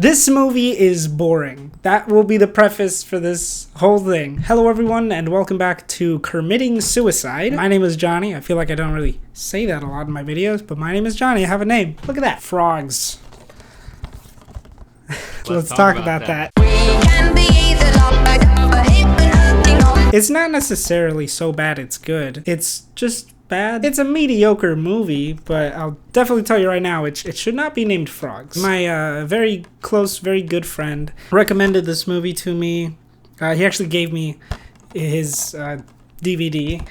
This movie is boring. That will be the preface for this whole thing. Hello everyone and welcome back to Committing Suicide. My name is Johnny. I feel like I don't really say that a lot in my videos, but my name is Johnny. I have a name. Look at that. Frogs. Let's talk about that. It's not necessarily so bad it's good. It's just bad. It's a mediocre movie, but I'll definitely tell you right now, it should not be named Frogs. My very close, very good friend recommended this movie to me. He actually gave me his DVD.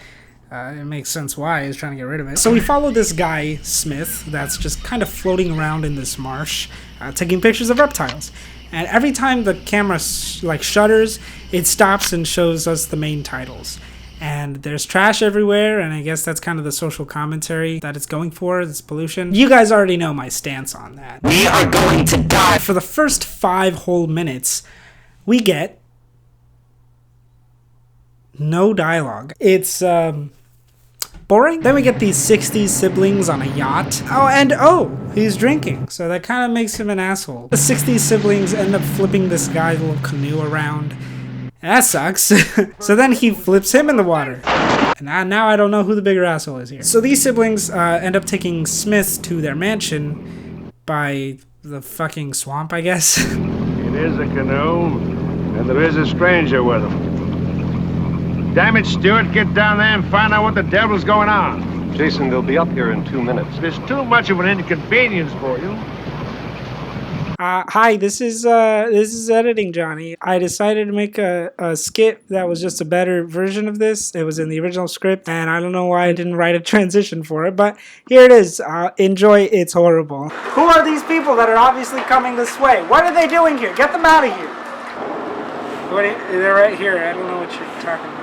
It makes sense why he's trying to get rid of it. So we follow this guy, Smith, that's just kind of floating around in this marsh, taking pictures of reptiles. And every time the camera shutters, it stops and shows us the main titles. And there's trash everywhere, and I guess that's kind of the social commentary that it's going for, it's pollution. You guys already know my stance on that. We are going to die! For the first 5 whole minutes, we get no dialogue. It's, boring. Then we get these 60s siblings on a yacht. He's drinking, so that kind of makes him an asshole. The 60s siblings end up flipping this guy's little canoe around. That sucks. So then he flips him in the water. And now I don't know who the bigger asshole is here. So these siblings end up taking Smith to their mansion by the fucking swamp, I guess. It is a canoe, and there is a stranger with him. Damn it, Stuart, get down there and find out what the devil's going on. Jason, they'll be up here in 2 minutes. There's too much of an inconvenience for you. Hi, this is editing Johnny. I decided to make a skit that was just a better version of this. It was in the original script, and I don't know why I didn't write a transition for it, but here it is. Enjoy, it's horrible. Who are these people that are obviously coming this way? What are they doing here? Get them out of here. They're right here. I don't know what you're talking about.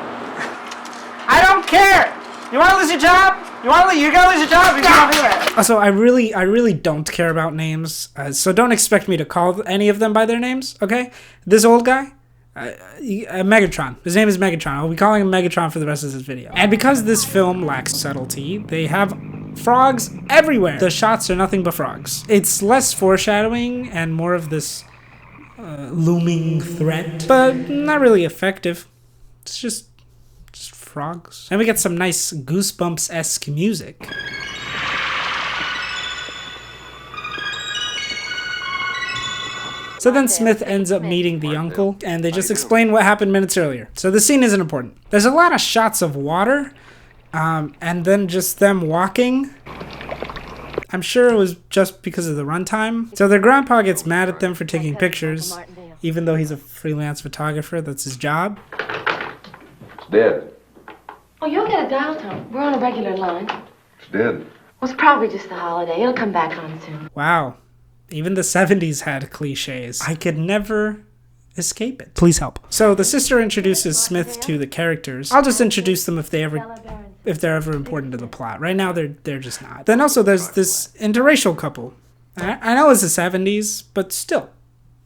I don't care! You want to lose your job? You gotta lose your job if you don't do that. Also, I really don't care about names, so don't expect me to call any of them by their names, okay? This old guy, Megatron. His name is Megatron. I'll be calling him Megatron for the rest of this video. And because this film lacks subtlety, they have frogs everywhere. The shots are nothing but frogs. It's less foreshadowing and more of this looming threat, but not really effective. It's just frogs. And we get some nice Goosebumps-esque music. So then Smith ends up meeting the uncle, and they just explain what happened minutes earlier. So the scene isn't important. There's a lot of shots of water, and then just them walking. I'm sure it was just because of the runtime. So their grandpa gets mad at them for taking pictures, even though he's a freelance photographer. That's his job. It's dead. Oh, you'll get a dial tone. We're on a regular line. It's dead. Well, it's probably just the holiday. It'll come back on soon. Wow. Even the 70s had cliches. I could never escape it. Please help. So the sister introduces Smith to the characters. I'll just introduce them if they're ever important to the plot. Right now, they're just not. Then also there's this interracial couple. I know it's the 70s, but still.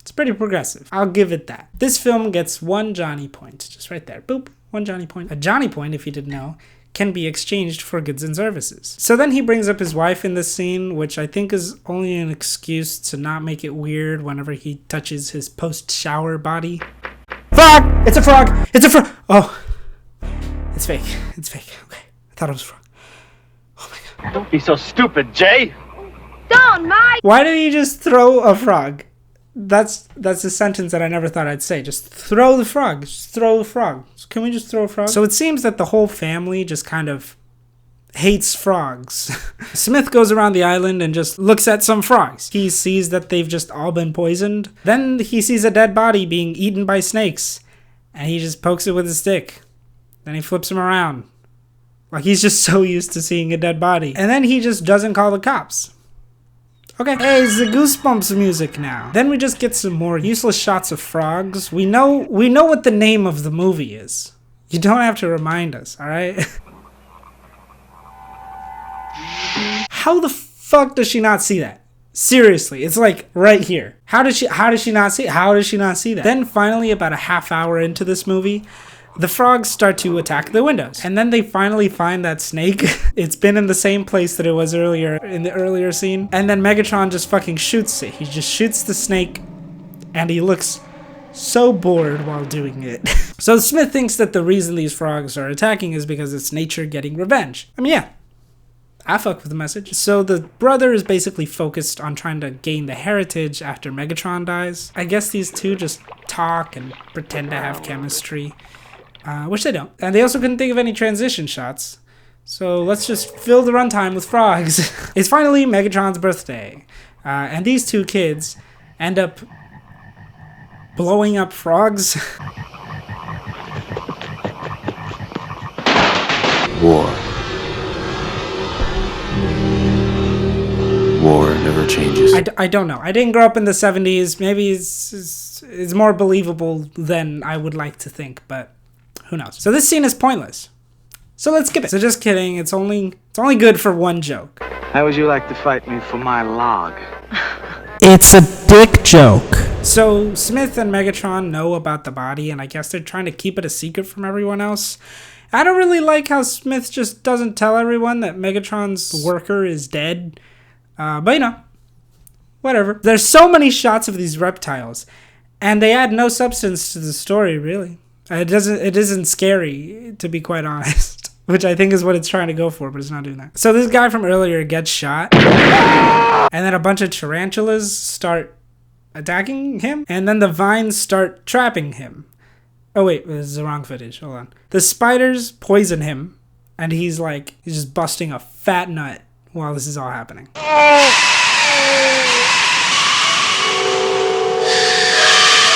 It's pretty progressive. I'll give it that. This film gets 1 Johnny point. Just right there. Boop. 1 Johnny point. A Johnny point, if you didn't know, can be exchanged for goods and services. So then he brings up his wife in this scene, which I think is only an excuse to not make it weird whenever he touches his post-shower body. Frog! It's a frog! It's a frog! Oh. It's fake. It's fake. Okay. I thought it was a frog. Oh my god. Don't be so stupid, Jay. Don't, Mike! Why did he just throw a frog? That's a sentence that I never thought I'd say. Just throw the frog. Just throw the frog. Can we just throw a frog? So it seems that the whole family just kind of hates frogs. Smith goes around the island and just looks at some frogs. He sees that they've just all been poisoned. Then he sees a dead body being eaten by snakes. And he just pokes it with a stick. Then he flips him around. Like he's just so used to seeing a dead body. And then he just doesn't call the cops. Okay, hey, it's the Goosebumps music now. Then we just get some more useless shots of frogs. We know what the name of the movie is. You don't have to remind us, alright? How the fuck does she not see that? Seriously, it's like right here. How does she not see that? Then finally, about a half hour into this movie, the frogs start to attack the windows. And then they finally find that snake. It's been in the same place that it was earlier in the earlier scene. And then Megatron just fucking shoots it. He just shoots the snake and he looks so bored while doing it. So Smith thinks that the reason these frogs are attacking is because it's nature getting revenge. I mean, yeah, I fuck with the message. So the brother is basically focused on trying to gain the heritage after Megatron dies. I guess these two just talk and pretend to have chemistry, which they don't. And they also couldn't think of any transition shots. So let's just fill the runtime with frogs. It's finally Megatron's birthday. And these two kids end up blowing up frogs. War. War never changes. I don't know. I didn't grow up in the 70s. Maybe it's more believable than I would like to think, but who knows. So this scene is pointless. So let's skip it. So just kidding. It's only good for one joke. How would you like to fight me for my log? It's a dick joke. So Smith and Megatron know about the body, and I guess they're trying to keep it a secret from everyone else. I don't really like how Smith just doesn't tell everyone that Megatron's worker is dead. But you know, whatever. There's so many shots of these reptiles, and they add no substance to the story, really. It isn't scary, to be quite honest, which I think is what it's trying to go for, but it's not doing that. So this guy from earlier gets shot, and then a bunch of tarantulas start attacking him, and then the vines start trapping him. Oh wait, this is the wrong footage. Hold on. The spiders poison him, and he's just busting a fat nut while this is all happening.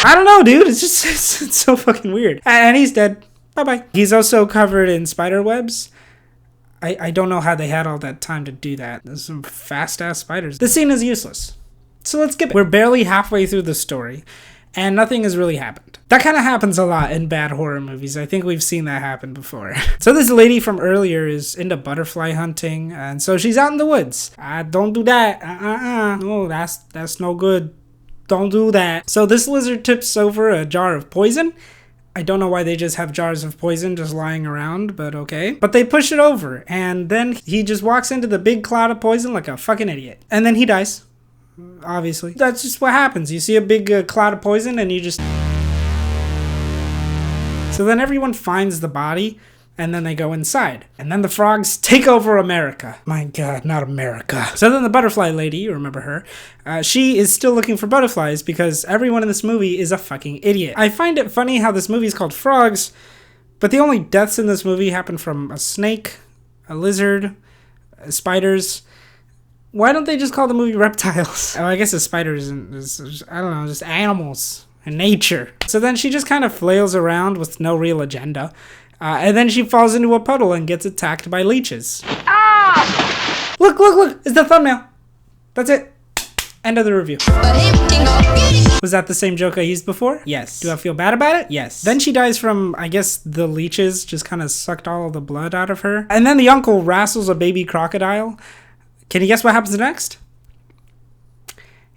I don't know, dude. It's so fucking weird. And he's dead. Bye-bye. He's also covered in spider webs. I don't know how they had all that time to do that. There's some fast-ass spiders. This scene is useless. So let's skip it. We're barely halfway through the story, and nothing has really happened. That kind of happens a lot in bad horror movies. I think we've seen that happen before. So this lady from earlier is into butterfly hunting, and so she's out in the woods. Don't do that. No, that's no good. Don't do that. So this lizard tips over a jar of poison. I don't know why they just have jars of poison just lying around, but okay. But they push it over, and then he just walks into the big cloud of poison like a fucking idiot. And then he dies. Obviously. That's just what happens. You see a big cloud of poison, and you just... So then everyone finds the body, and then they go inside. And then the frogs take over America. My God, not America. So then the butterfly lady, you remember her, she is still looking for butterflies because everyone in this movie is a fucking idiot. I find it funny how this movie is called Frogs, but the only deaths in this movie happen from a snake, a lizard, spiders. Why don't they just call the movie Reptiles? Oh, I guess the spiders is, I don't know, just animals and nature. So then she just kind of flails around with no real agenda. And then she falls into a puddle and gets attacked by leeches. Ah! Look, it's the thumbnail. That's it. End of the review. Was that the same joke I used before? Yes. Do I feel bad about it? Yes. Then she dies from, I guess, the leeches just kind of sucked all the blood out of her. And then the uncle wrestles a baby crocodile. Can you guess what happens next?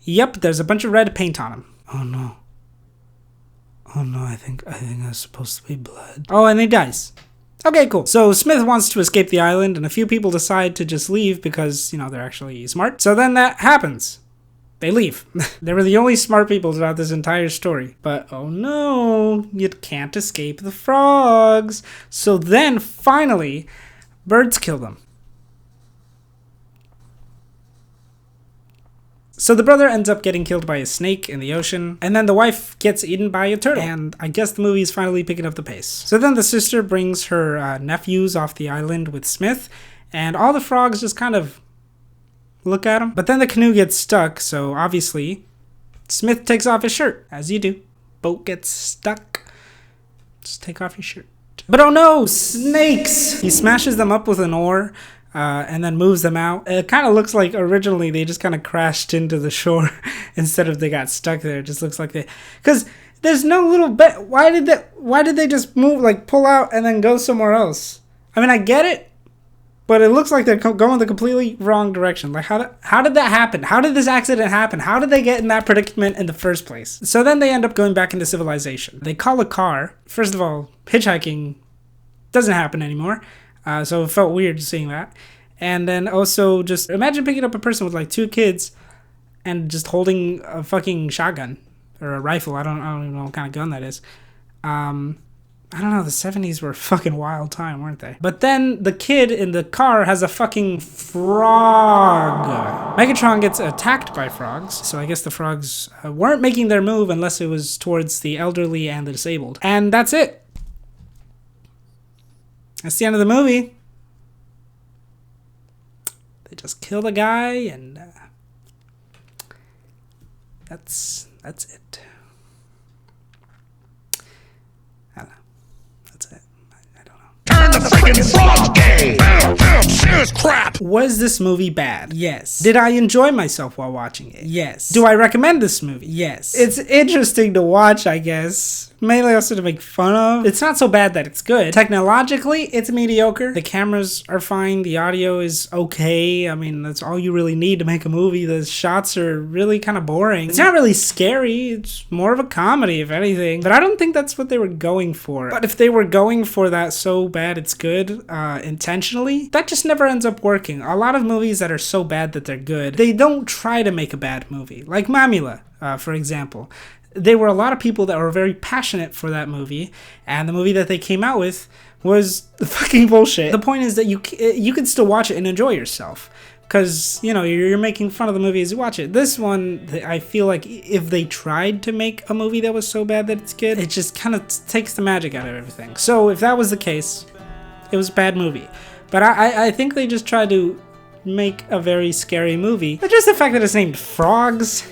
Yep, there's a bunch of red paint on him. Oh no. Oh no, I think that's supposed to be blood. Oh, and he dies. Okay, cool. So Smith wants to escape the island, and a few people decide to just leave because, you know, they're actually smart. So then that happens. They leave. They were the only smart people throughout this entire story. But oh no, you can't escape the frogs. So then, finally, birds kill them. So the brother ends up getting killed by a snake in the ocean, and then the wife gets eaten by a turtle. And I guess the movie is finally picking up the pace. So then the sister brings her nephews off the island with Smith, and all the frogs just kind of look at him. But then the canoe gets stuck, so obviously Smith takes off his shirt, as you do. Boat gets stuck. Just take off your shirt. But oh no, snakes! He smashes them up with an oar. And then moves them out. It kind of looks like originally they just kind of crashed into the shore instead of they got stuck there. It just looks like they, because there's no little bit. Why did they just move, like pull out and then go somewhere else? I mean, I get it, but it looks like they're going the completely wrong direction. Like how did that happen? How did this accident happen? How did they get in that predicament in the first place? So then they end up going back into civilization. They call a car. First of all, hitchhiking doesn't happen anymore. So it felt weird seeing that. And then also just imagine picking up a person with like 2 kids and just holding a fucking shotgun or a rifle. I don't even know what kind of gun that is. I don't know, the 70s were a fucking wild time, weren't they? But then the kid in the car has a fucking frog. Megatron gets attacked by frogs, so I guess the frogs weren't making their move unless it was towards the elderly and the disabled. And that's it. That's the end of the movie. They just kill the guy, and that's it. I don't know. That's it. I don't know. Turn the freaking frog game! Serious crap! Was this movie bad? Yes. Did I enjoy myself while watching it? Yes. Do I recommend this movie? Yes. It's interesting to watch, I guess. Mainly also to make fun of. It's not so bad that it's good. Technologically, it's mediocre. The cameras are fine. The audio is okay. I mean, that's all you really need to make a movie. The shots are really kind of boring. It's not really scary. It's more of a comedy, if anything. But I don't think that's what they were going for. But if they were going for that so bad it's good, intentionally, that just never ends up working. A lot of movies that are so bad that they're good, they don't try to make a bad movie. Like Mamila, for example. There were a lot of people that were very passionate for that movie, and the movie that they came out with was fucking bullshit. The point is that you can still watch it and enjoy yourself, because, you know, you're making fun of the movie as you watch it. This one, I feel like if they tried to make a movie that was so bad that it's good, it just kind of takes the magic out of everything. So if that was the case, it was a bad movie. But I think they just tried to make a very scary movie. But just the fact that it's named Frogs,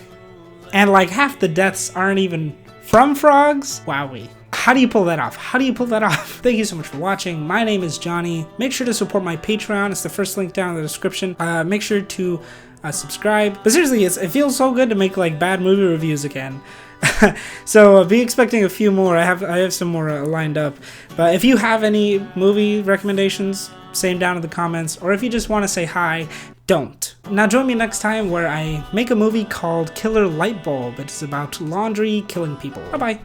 and like half the deaths aren't even from frogs? Wowee. How do you pull that off? How do you pull that off? Thank you so much for watching. My name is Johnny. Make sure to support my Patreon. It's the first link down in the description. Make sure to subscribe. But seriously, it feels so good to make like bad movie reviews again. So be expecting a few more. I have some more lined up. But if you have any movie recommendations, say them down in the comments. Or if you just want to say hi, don't. Now join me next time where I make a movie called Killer Light Bulb. It's about laundry killing people. Bye-bye.